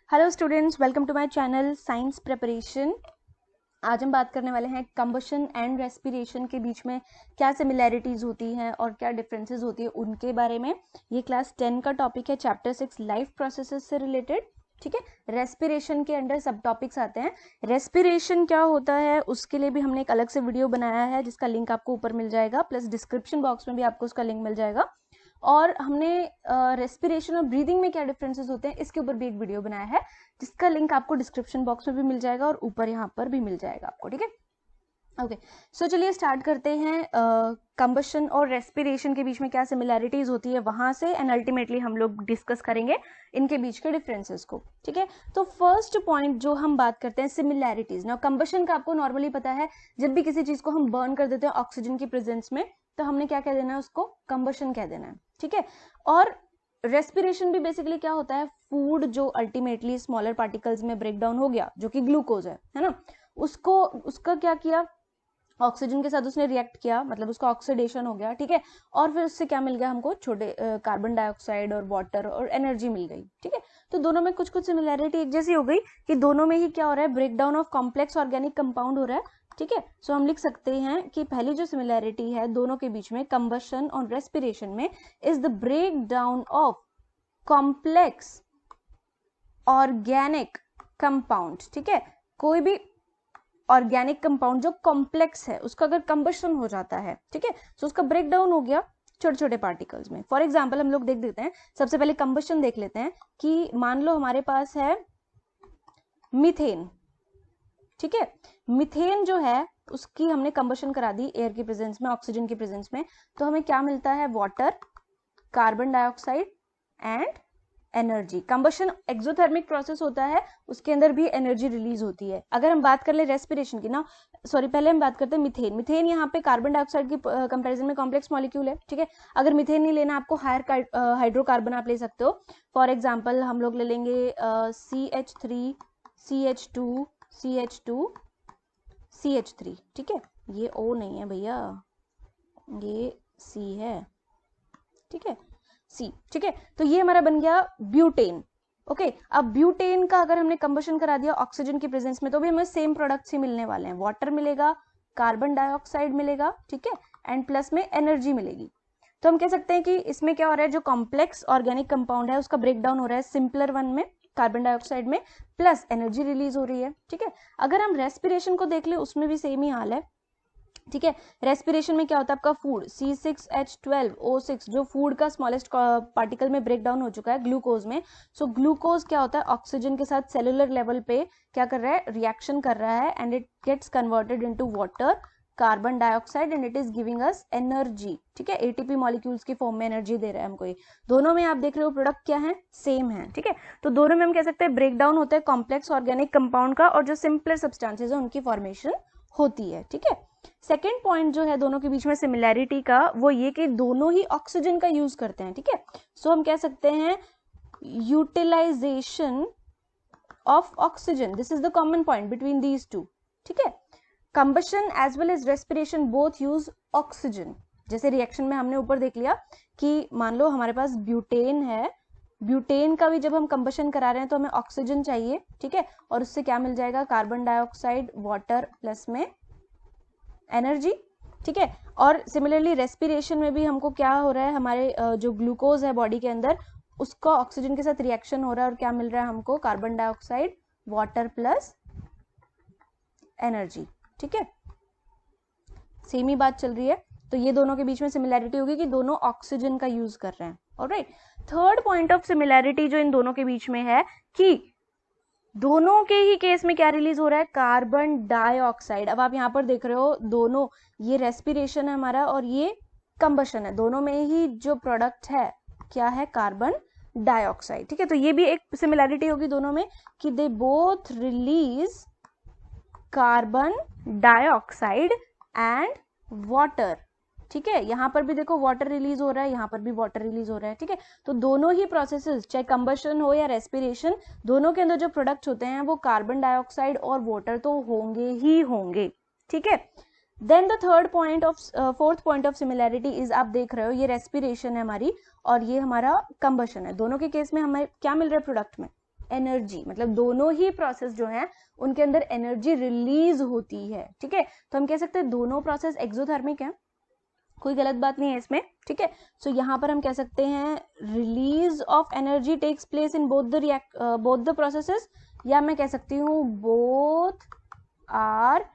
Hello students, welcome to my channel science preparation. आज हम बात करने वाले हैं कंबशन एंड रेस्पिरेशन के बीच में क्या सिमिलैरिटीज होती हैं और क्या डिफरेंसेस होती है उनके बारे में। ये क्लास 10 का टॉपिक है, चैप्टर 6 लाइफ प्रोसेसेस से रिलेटेड। ठीक है, रेस्पिरेशन के अंडर सब टॉपिक्स आते हैं। रेस्पिरेशन क्या होता है उसके लिए भी हमने एक अलग से वीडियो बनाया है जिसका लिंक आपको ऊपर मिल जाएगा, प्लस डिस्क्रिप्शन बॉक्स में भी आपको उसका लिंक मिल जाएगा। और हमने रेस्पिरेशन और ब्रीदिंग में क्या डिफरेंसेस होते हैं इसके ऊपर भी एक वीडियो बनाया है जिसका लिंक आपको डिस्क्रिप्शन बॉक्स में भी मिल जाएगा और ऊपर यहाँ पर भी मिल जाएगा आपको। ठीक है, ओके। सो चलिए स्टार्ट करते हैं। कंबशन और रेस्पिरेशन के बीच में क्या सिमिलैरिटीज होती है वहां से, एंड अल्टीमेटली हम लोग डिस्कस करेंगे इनके बीच के डिफरेंसेस को। ठीक है, तो फर्स्ट पॉइंट जो हम बात करते हैं सिमिलैरिटीज। ना कंबशन का आपको नॉर्मली पता है, जब भी किसी चीज को हम बर्न कर देते हैं ऑक्सीजन की प्रेजेंस में तो हमने क्या कह देना है, उसको कंबशन कह देना है। ठीक है, और रेस्पिरेशन भी बेसिकली क्या होता है, फूड जो अल्टीमेटली स्मॉलर पार्टिकल्स में ब्रेक डाउन हो गया जो कि ग्लूकोज है ना, उसको उसका क्या किया, ऑक्सीजन के साथ उसने रिएक्ट किया, मतलब उसका ऑक्सीडेशन हो गया। ठीक है, और फिर उससे क्या मिल गया हमको, छोटे कार्बन डाइऑक्साइड और वाटर और एनर्जी मिल गई। ठीक है, तो दोनों में कुछ कुछ सिमिलैरिटी एक जैसी हो गई कि दोनों में ही क्या हो रहा है, break down of complex organic compound हो रहा है। ठीक है, सो हम लिख सकते हैं कि पहली जो सिमिलैरिटी है दोनों के बीच में कंबशन और रेस्पिरेशन में is the break down of complex organic compound. ठीक है, कोई भी ऑर्गेनिक कंपाउंड जो कॉम्प्लेक्स है उसका अगर कंबशन हो जाता है, ठीक है, तो उसका ब्रेक डाउन हो गया छोटे छोटे पार्टिकल्स में। फॉर एग्जाम्पल हम लोग देख देते हैं, सबसे पहले कंबशन देख लेते हैं कि मान लो हमारे पास है मीथेन। ठीक है, मीथेन जो है उसकी हमने कंबशन करा दी एयर की प्रेजेंस में, ऑक्सीजन की प्रेजेंस में, तो हमें क्या मिलता है, water, carbon dioxide and energy. Combustion exothermic process होता है, उसके अंदर भी एनर्जी रिलीज होती है। अगर हम बात कर ले रेस्पिरेशन की ना, सॉरी पहले हम बात करते हैं मीथेन। मीथेन यहाँ पे कार्बन डाइऑक्साइड की कंपैरिजन में कॉम्प्लेक्स मॉलिक्यूल है। ठीक है, अगर मीथेन नहीं लेना आपको, हायर हाइड्रोकार्बन आप ले सकते हो। फॉर एग्जाम्पल हम लोग ले लेंगे CH3 CH2 CH2 CH3। ठीक है, ये O नहीं है भैया, ये C है। ठीक है, C। ठीक है, तो ये हमारा बन गया ब्यूटेन। ओके, अब ब्यूटेन का अगर हमने कंबशन करा दिया ऑक्सीजन की प्रेजेंस में तो भी हमें सेम प्रोडक्ट्स ही मिलने वाले हैं, वाटर मिलेगा, कार्बन डाइऑक्साइड मिलेगा, ठीक है, एंड प्लस में एनर्जी मिलेगी। तो हम कह सकते हैं कि इसमें क्या हो रहा है, जो कॉम्प्लेक्स ऑर्गेनिक कंपाउंड है उसका ब्रेक डाउन हो रहा है सिंपलर वन में, कार्बन डाइऑक्साइड में, प्लस एनर्जी रिलीज हो रही है। ठीक है, अगर हम रेस्पिरेशन को देख ले उसमें भी सेम ही हाल है। ठीक है, रेस्पिरेशन में क्या होता है, आपका फूड C6H12O6 जो फूड का स्मॉलेस्ट पार्टिकल में ब्रेक डाउन हो चुका है ग्लूकोज में। सो ग्लूकोज क्या होता है, ऑक्सीजन के साथ सेलुलर लेवल पे क्या कर रहा है, रिएक्शन कर रहा है, and it gets converted into water, carbon dioxide, and it is giving us energy. ठीक है, एटीपी मॉलिक्यूल्स की फॉर्म में एनर्जी दे रहा है हमको। ये दोनों में आप देख रहे हो प्रोडक्ट क्या है, सेम है। ठीक है, तो दोनों में हम कह सकते हैं ब्रेक डाउन होता है कॉम्प्लेक्स ऑर्गेनिक कंपाउंड का, और जो सिंपलर सब्सटेंसेज है उनकी फॉर्मेशन होती है। ठीक है, सेकेंड पॉइंट जो है दोनों के बीच में सिमिलैरिटी का, वो ये कि दोनों ही ऑक्सीजन का यूज करते हैं। ठीक है, सो हम कह सकते हैं utilization of oxygen, this is the common point between these two. ठीक है, combustion as well as respiration both use oxygen. जैसे रिएक्शन में हमने ऊपर देख लिया कि मान लो हमारे पास ब्यूटेन है, ब्यूटेन का भी जब हम कंबशन करा रहे हैं तो हमें ऑक्सीजन चाहिए। ठीक है, और उससे क्या मिल जाएगा, कार्बन डाइऑक्साइड, वाटर, प्लस में एनर्जी। ठीक है, और सिमिलरली रेस्पिरेशन में भी हमको क्या हो रहा है, हमारे जो ग्लूकोज है बॉडी के अंदर उसका ऑक्सीजन के साथ रिएक्शन हो रहा है, और क्या मिल रहा है हमको, carbon dioxide, water plus energy. ठीक है, सेम ही बात चल रही है, तो ये दोनों के बीच में सिमिलैरिटी होगी कि दोनों ऑक्सीजन का यूज कर रहे हैं। Alright, third point of similarity जो इन दोनों के बीच में है कि दोनों के ही केस में क्या रिलीज हो रहा है, कार्बन डाइऑक्साइड। अब आप यहां पर देख रहे हो दोनों, ये रेस्पिरेशन है हमारा और ये कंबशन है, दोनों में ही जो प्रोडक्ट है क्या है, कार्बन डाइऑक्साइड। ठीक है, तो ये भी एक सिमिलैरिटी होगी दोनों में कि they both release carbon dioxide and water. ठीक है, यहां पर भी देखो वाटर रिलीज हो रहा है, यहां पर भी वाटर रिलीज हो रहा है। ठीक है, तो दोनों ही प्रोसेसेस, चाहे कंबशन हो या रेस्पिरेशन, दोनों के अंदर जो प्रोडक्ट्स होते हैं वो कार्बन डाइऑक्साइड और वाटर तो होंगे ही होंगे। ठीक है, then the fourth point of similarity is, आप देख रहे हो ये रेस्पिरेशन है हमारी और ये हमारा कंबशन है। दोनों के केस में हमें क्या मिल रहा है प्रोडक्ट में, एनर्जी, मतलब दोनों ही प्रोसेस जो है उनके अंदर एनर्जी रिलीज होती है, ठीक है। तो हम कह सकते हैं दोनों प्रोसेस एक्सोथर्मिक है, कोई गलत बात नहीं है इसमें, ठीक है। सो यहाँ पर हम कह सकते हैं release of energy takes place in both the processes, या मैं कह सकती हूँ बोथ आर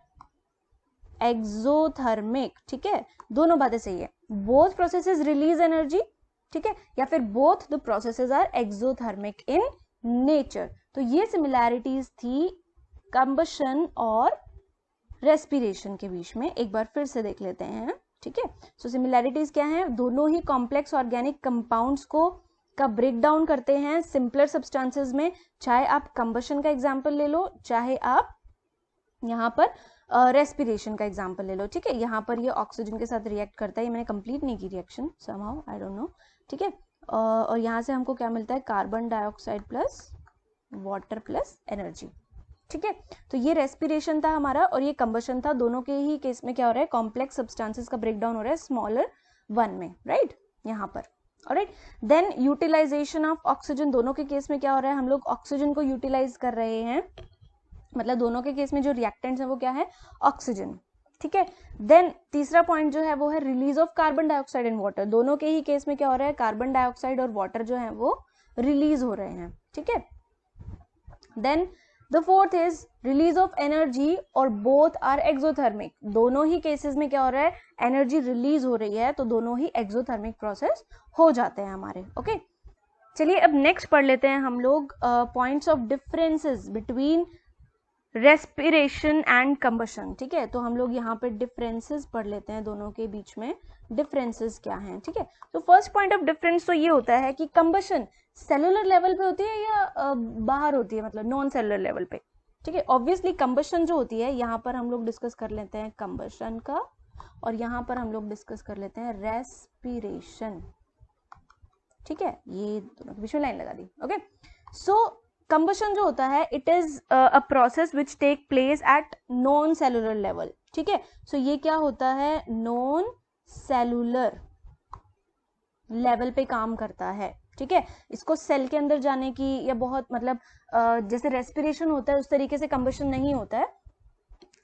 एक्सोथर्मिक, ठीक है। दोनों बातें सही है, बोथ प्रोसेसेस रिलीज एनर्जी, ठीक है, या फिर both the processes are exothermic in nature. तो ये सिमिलैरिटीज थी कंबशन और रेस्पिरेशन के बीच में, एक बार फिर से देख लेते हैं, ठीक है। सो सिमिलैरिटीज क्या है, दोनों ही कॉम्प्लेक्स ऑर्गेनिक कंपाउंड्स को का ब्रेक डाउन करते हैं सिंपलर सब्सटेंसेस में, चाहे आप कंबशन का एग्जांपल ले लो, चाहे आप यहाँ पर रेस्पिरेशन का एग्जांपल ले लो, ठीक है। यहाँ पर ये ऑक्सीजन के साथ रिएक्ट करता है, ये मैंने कंप्लीट नहीं की reaction somehow, I don't know, ठीक है। और यहाँ से हमको क्या मिलता है, carbon dioxide plus water plus energy, ठीक है। तो ये रेस्पिरेशन था हमारा और ये कंबशन था। दोनों के ही केस में क्या हो रहा है, कॉम्प्लेक्स सब्सटेंसेस का ब्रेकडाउन हो रहा है स्मॉलर वन में, राइट, यहाँ पर, alright. Then utilization of oxygen, दोनों के केस में क्या हो रहा है, हम लोग ऑक्सीजन को यूटिलाइज कर रहे हैं, मतलब दोनों के केस में जो रिएक्टेंट्स है वो क्या है, ऑक्सीजन, ठीक है। देन तीसरा पॉइंट जो है वो है release of carbon dioxide in water, दोनों के ही केस में क्या हो रहा है, कार्बन डाइऑक्साइड और वाटर जो है वो रिलीज हो रहे हैं, ठीक है। Then the fourth is release of energy और बोथ आर एक्सोथर्मिक, दोनों ही केसेस में क्या हो रहा है, एनर्जी रिलीज हो रही है, तो दोनों ही एक्सोथर्मिक प्रोसेस हो जाते हैं हमारे, ओके। चलिए अब नेक्स्ट पढ़ लेते हैं हम लोग points of differences between respiration and combustion, ठीक है। तो हम लोग यहाँ पे डिफरेंसेस पढ़ लेते हैं, दोनों के बीच में डिफरेंसेस क्या हैं, ठीक है। तो फर्स्ट पॉइंट ऑफ डिफरेंस तो ये होता है कि कंबशन सेलुलर लेवल पे होती है या बाहर होती है, मतलब नॉन सेलुलर लेवल पे, ठीक है। ऑब्वियसली कंबशन जो होती है, यहाँ पर हम लोग डिस्कस कर लेते हैं कंबशन का, और यहाँ पर हम लोग डिस्कस कर लेते हैं रेस्पिरेशन, ठीक है। ये दोनों के बीच में लाइन लगा दी, ओके। सो कंबशन जो होता है it is a process which take place at non cellular level, ठीक है। सो ये क्या होता है, नॉन सेलुलर लेवल पे काम करता है, ठीक है। इसको सेल के अंदर जाने की या बहुत मतलब जैसे रेस्पिरेशन होता है उस तरीके से कंबशन नहीं होता है,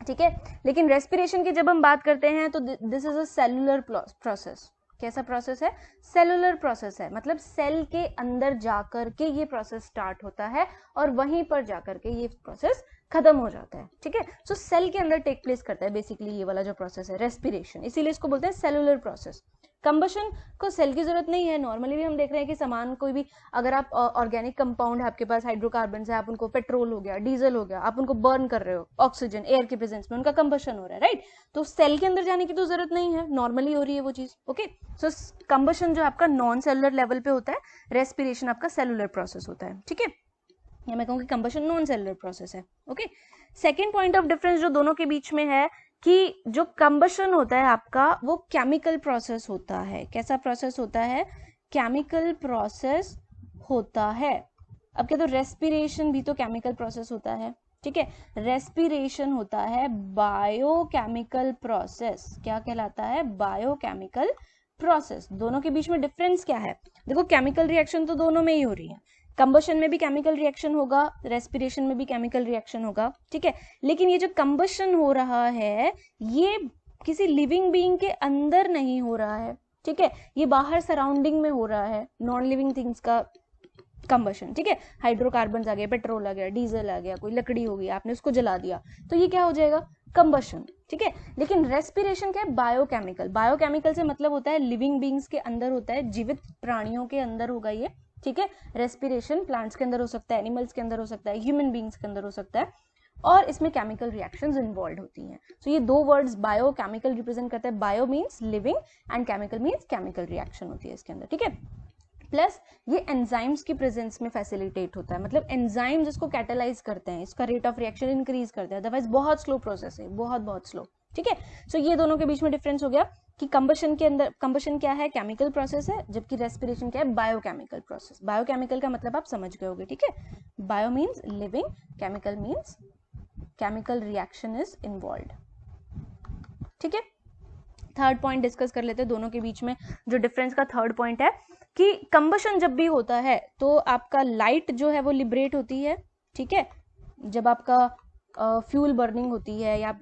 ठीक है। लेकिन रेस्पिरेशन की जब हम बात करते हैं तो this is a cellular process, कैसा प्रोसेस है, सेलुलर प्रोसेस है, मतलब सेल के अंदर जाकर के ये प्रोसेस स्टार्ट होता है और वहीं पर जाकर के ये प्रोसेस खत्म हो जाता है, ठीक है। सो सेल के अंदर टेक प्लेस करता है बेसिकली ये वाला जो प्रोसेस है रेस्पिरेशन, इसीलिए इसको बोलते हैं सेलुलर प्रोसेस। कंबशन को सेल की जरूरत नहीं है, नॉर्मली भी हम देख रहे हैं कि सामान कोई भी अगर आप ऑर्गेनिक कंपाउंड है आपके पास, हाइड्रोकार्बन है, आप उनको पेट्रोल हो गया, डीजल हो गया, आप उनको बर्न कर रहे हो ऑक्सीजन एयर के प्रेजेंस में, उनका कंबशन हो रहा है, राइट। तो सेल के अंदर जाने की तो जरूरत नहीं है, नॉर्मली हो रही है वो चीज, ओके। सो कंबशन जो आपका नॉन सेलुलर लेवल पे होता है, रेस्पिरेशन आपका सेलुलर प्रोसेस होता है, ठीक है। या मैं कहूँगी कंबशन नॉन सेलुलर प्रोसेस है, okay. Second point of difference जो दोनों के बीच में है कि जो कंबशन होता है आपका वो केमिकल प्रोसेस होता है, कैसा प्रोसेस होता है, केमिकल प्रोसेस होता है। अब क्या, तो रेस्पिरेशन भी तो केमिकल प्रोसेस होता है, ठीक है। रेस्पिरेशन होता है बायोकेमिकल प्रोसेस, क्या कहलाता है, बायोकेमिकल प्रोसेस। दोनों के बीच में डिफरेंस क्या है, देखो केमिकल रिएक्शन तो दोनों में ही हो रही है, कंबशन में भी केमिकल रिएक्शन होगा, रेस्पिरेशन में भी केमिकल रिएक्शन होगा, ठीक है। लेकिन ये जो कंबशन हो रहा है ये किसी लिविंग बीइंग के अंदर नहीं हो रहा है, ठीक है, ये बाहर सराउंडिंग में हो रहा है, नॉन लिविंग थिंग्स का कंबशन, ठीक है। हाइड्रोकार्बन आ गया, पेट्रोल आ गया, डीजल आ गया, कोई लकड़ी हो गई, आपने उसको जला दिया, तो ये क्या हो जाएगा, कंबशन, ठीक है। लेकिन रेस्पिरेशन क्या है, बायोकेमिकल, बायोकेमिकल से मतलब होता है लिविंग बीइंग्स के अंदर होता है, जीवित प्राणियों के अंदर होगा ये, ठीक है। रेस्पिरेशन प्लांट्स के अंदर हो सकता है, एनिमल्स के अंदर हो सकता है, ह्यूमन बीइंग्स के अंदर हो सकता है, और इसमें केमिकल रिएक्शंस इन्वॉल्व होती हैं। सो ये दो वर्ड्स बायो केमिकल रिप्रेजेंट करते हैं, bio means living and chemical means chemical reaction होती है इसके अंदर, ठीक है। प्लस ये एंजाइम्स की प्रेजेंस में फैसिलिटेट होता है, मतलब एंजाइम्स इसको कैटेलाइज करते हैं, इसका रेट ऑफ रिएक्शन इंक्रीज करते हैं, अदरवाइज बहुत स्लो प्रोसेस है, बहुत स्लो, ठीक है। सो ये दोनों के बीच में डिफरेंस हो गया कि कंबशन के अंदर, कंबशन क्या है, केमिकल प्रोसेस है, जबकि रेस्पिरेशन क्या है, बायोकेमिकल प्रोसेस। बायोकेमिकल का मतलब आप समझ गए होंगे, ठीक है। Bio means living, chemical means chemical reaction is involve, ठीक है। थर्ड पॉइंट डिस्कस कर लेते हैं दोनों के बीच में जो डिफरेंस का थर्ड पॉइंट है कि कंबशन जब भी होता है तो आपका लाइट जो है वो लिबरेट होती है, ठीक है। जब आपका फ्यूल बर्निंग होती है या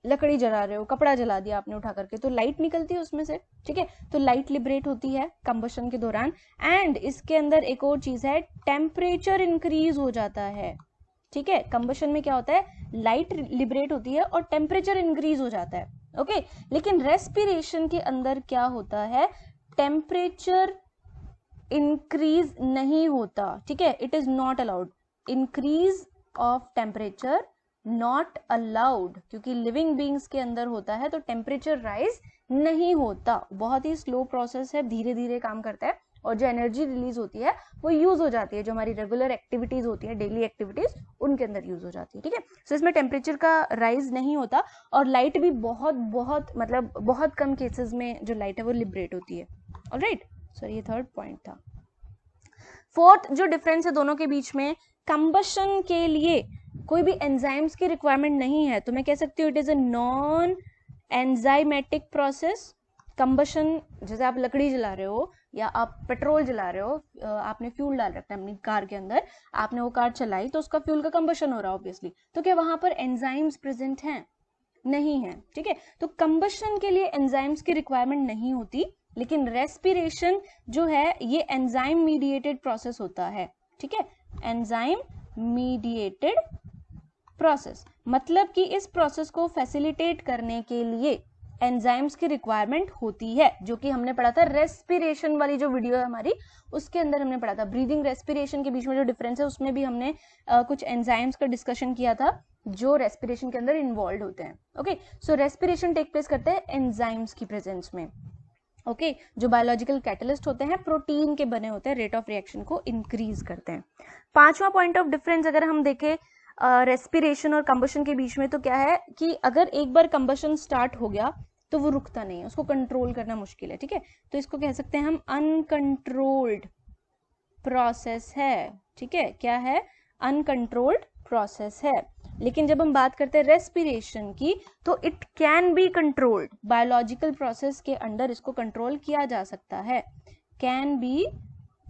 लकड़ी जला रहे हो, कपड़ा जला दिया आपने उठा करके, तो लाइट निकलती है उसमें से, ठीक है। तो लाइट लिबरेट होती है कंबशन के दौरान। एंड इसके अंदर एक और चीज है, टेम्परेचर इंक्रीज हो जाता है, ठीक है। कंबशन में क्या होता है, लाइट लिबरेट होती है और टेम्परेचर इंक्रीज हो जाता है, ओके। लेकिन रेस्पिरेशन के अंदर क्या होता है, टेम्परेचर इंक्रीज नहीं होता, ठीक है। It is not allowed, increase of temperature not allowed, क्योंकि लिविंग बींग्स के अंदर होता है तो टेम्परेचर राइज नहीं होता। बहुत ही स्लो प्रोसेस है, धीरे धीरे काम करता है और जो एनर्जी रिलीज होती है वो यूज हो जाती है, जो हमारी रेगुलर एक्टिविटीज होती है, डेली एक्टिविटीज, उनके अंदर यूज हो जाती है, ठीक है। सो इसमें टेम्परेचर का राइज नहीं होता और लाइट भी बहुत बहुत मतलब बहुत कम केसेस में जो लाइट है वो लिबरेट होती है। ऑलराइट, सो ये थर्ड पॉइंट था। फोर्थ जो डिफरेंस है दोनों के बीच में, कंबशन के लिए कोई भी एंजाइम्स की रिक्वायरमेंट नहीं है, तो मैं कह सकती हूँ it is a non enzymatic process. Combustion, जैसे आप लकड़ी जला रहे हो या आप पेट्रोल जला रहे हो, आपने फ्यूल डाल रखा है अपनी कार के अंदर, आपने वो कार चलाई तो उसका फ्यूल का कंबशन हो रहा है ऑब्वियसली, तो क्या वहां पर एंजाइम्स प्रेजेंट हैं? नहीं है, ठीक है। तो कंबशन के लिए एंजाइम्स की रिक्वायरमेंट नहीं होती, लेकिन रेस्पिरेशन जो है ये एंजाइम मीडिएटेड प्रोसेस होता है, ठीक है। एंजाइम मीडिएटेड प्रोसेस मतलब कि इस प्रोसेस को फैसिलिटेट करने के लिए एंजाइम्स की रिक्वायरमेंट होती है, जो कि हमने पढ़ा था रेस्पिरेशन वाली जो वीडियो है हमारी, उसके अंदर हमने पढ़ा था। ब्रीदिंग रेस्पिरेशन के बीच में जो डिफरेंस है उसमें भी हमने कुछ एंजाइम्स का डिस्कशन किया था जो रेस्पिरेशन के अंदर इन्वॉल्व होते हैं, ओके। सो रेस्पिरेशन टेक प्लेस करते हैं एंजाइम्स की प्रेजेंस में, ओके। जो बायोलॉजिकल कैटलिस्ट होते हैं, प्रोटीन के बने होते हैं, रेट ऑफ रिएक्शन को इंक्रीज करते हैं। पांचवा पॉइंट ऑफ डिफरेंस अगर हम देखें रेस्पिरेशन और कंबशन के बीच में, तो क्या है कि अगर एक बार कंबशन स्टार्ट हो गया तो वो रुकता नहीं है, उसको कंट्रोल करना मुश्किल है, ठीक है। तो इसको कह सकते हैं हम अनकंट्रोल्ड प्रोसेस है, ठीक है। क्या है? अनकंट्रोल्ड प्रोसेस है। लेकिन जब हम बात करते हैं रेस्पिरेशन की, तो it can be controlled, biological process के अंडर इसको कंट्रोल किया जा सकता है, can be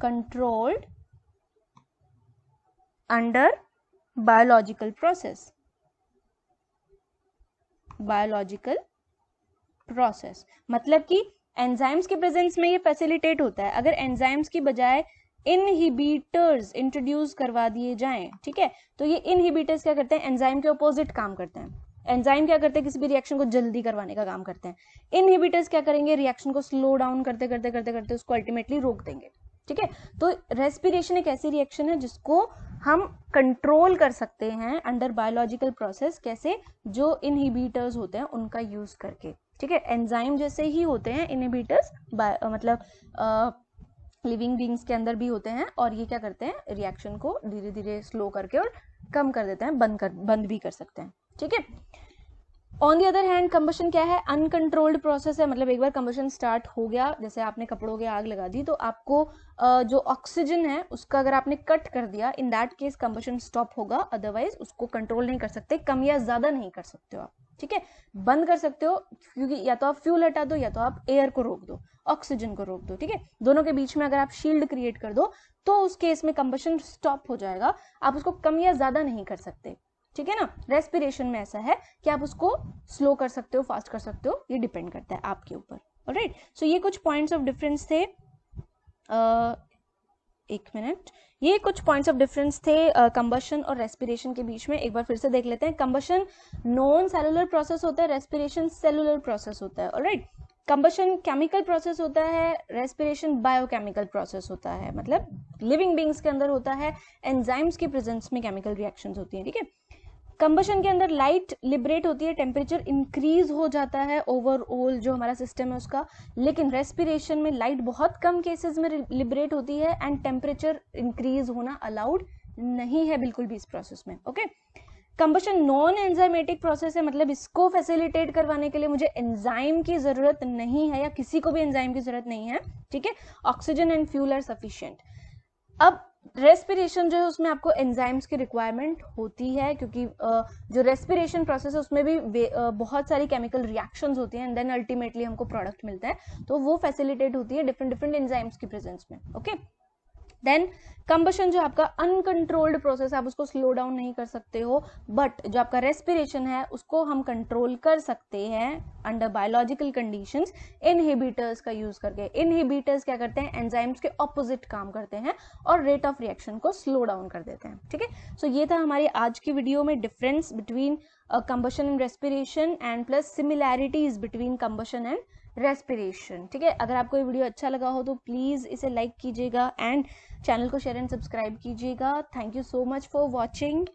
controlled under biological process, biological process मतलब कि एंजाइम्स के प्रेजेंस में ये फैसिलिटेट होता है। अगर एंजाइम्स की बजाय इनहिबिटर्स इंट्रोड्यूस करवा दिए जाएं, ठीक है, तो ये इनहिबिटर्स क्या करते हैं, एंजाइम के ऑपोजिट काम करते हैं। एंजाइम क्या करते हैं, किसी भी रिएक्शन को जल्दी करवाने का काम करते हैं। इनहिबिटर्स क्या करेंगे, रिएक्शन को स्लो डाउन करते करते करते करते उसको अल्टीमेटली रोक देंगे, ठीक है। तो रेस्पिरेशन एक ऐसी रिएक्शन है जिसको हम कंट्रोल कर सकते हैं अंडर बायोलॉजिकल प्रोसेस, कैसे? जो इनहिबिटर्स होते हैं उनका यूज करके, ठीक है। एंजाइम जैसे ही होते हैं इनहिबिटर्स, मतलब लिविंग बींग्स के अंदर भी होते हैं, और ये क्या करते हैं, रिएक्शन को धीरे धीरे स्लो करके और कम कर देते हैं, बंद भी कर सकते हैं, ठीक है। On the other hand combustion क्या है, अनकंट्रोल्ड प्रोसेस है। मतलब एक बार कंबशन स्टार्ट हो गया, जैसे आपने कपड़ों की आग लगा दी, तो आपको जो ऑक्सीजन है उसका अगर आपने कट कर दिया, in that case combustion stop होगा, अदरवाइज उसको कंट्रोल नहीं कर सकते, कम या ज्यादा नहीं कर सकते हो आप, ठीक है। बंद कर सकते हो, क्योंकि या तो आप फ्यूल हटा दो या तो आप एयर को रोक दो, ऑक्सीजन को रोक दो, ठीक है। दोनों के बीच में अगर आप शील्ड क्रिएट कर दो तो उस केस में कंबशन स्टॉप हो जाएगा, आप उसको कम या ज्यादा नहीं कर सकते, ठीक है ना। रेस्पिरेशन में ऐसा है कि आप उसको स्लो कर सकते हो, फास्ट कर सकते हो, ये डिपेंड करता है आपके ऊपर। ऑलराइट, सो ये कुछ पॉइंट्स ऑफ डिफरेंस थे। एक मिनट, ये कुछ पॉइंट्स ऑफ डिफरेंस थे कंबशन और रेस्पिरेशन के बीच में। एक बार फिर से देख लेते हैं। कंबशन नॉन सेलुलर प्रोसेस होता है, रेस्पिरेशन सेलुलर प्रोसेस होता है। ऑलराइट, कंबशन केमिकल प्रोसेस होता है, रेस्पिरेशन बायोकेमिकल प्रोसेस होता है, मतलब लिविंग बींग्स के अंदर होता है, एंजाइम्स की प्रेजेंस में केमिकल रिएक्शंस होती हैं, ठीक है। कंबशन के अंदर लाइट लिबरेट होती है, टेम्परेचर इंक्रीज हो जाता है ओवरऑल जो हमारा सिस्टम है उसका, लेकिन रेस्पिरेशन में लाइट बहुत कम केसेस में लिबरेट होती है एंड टेम्परेचर इंक्रीज होना अलाउड नहीं है बिल्कुल भी इस प्रोसेस में, okay. Combustion non enzymatic process है, मतलब इसको फैसिलिटेट करवाने के लिए मुझे एंजाइम की जरूरत नहीं है, या किसी को भी एंजाइम की जरूरत नहीं है, ठीक है। Oxygen and fuel are sufficient. अब रेस्पिरेशन जो है उसमें आपको एंजाइम्स की रिक्वायरमेंट होती है, क्योंकि जो रेस्पिरेशन प्रोसेस है उसमें भी बहुत सारी केमिकल रिएक्शंस होती हैं एंड देन अल्टीमेटली हमको प्रोडक्ट मिलता है, तो वो फैसिलिटेट होती है डिफरेंट डिफरेंट एंजाइम्स की प्रेजेंस में। ओके, देन कंबशन जो आपका अनकंट्रोल्ड प्रोसेस, आप उसको स्लो डाउन नहीं कर सकते हो, बट जो आपका रेस्पिरेशन है उसको हम कंट्रोल कर सकते हैं अंडर बायोलॉजिकल कंडीशंस इनहिबिटर्स का यूज करके। इनहिबिटर्स क्या करते हैं, एंजाइम्स के ऑपोजिट काम करते हैं और रेट ऑफ रिएक्शन को स्लो डाउन कर देते हैं। ठीक है, सो ये था हमारी आज की वीडियो में difference between combustion and respiration and plus similarities between combustion and respiration. ठीक है, अगर आपको ये वीडियो अच्छा लगा हो तो प्लीज इसे लाइक कीजिएगा एंड चैनल को शेयर एंड सब्सक्राइब कीजिएगा। Thank you so much for watching.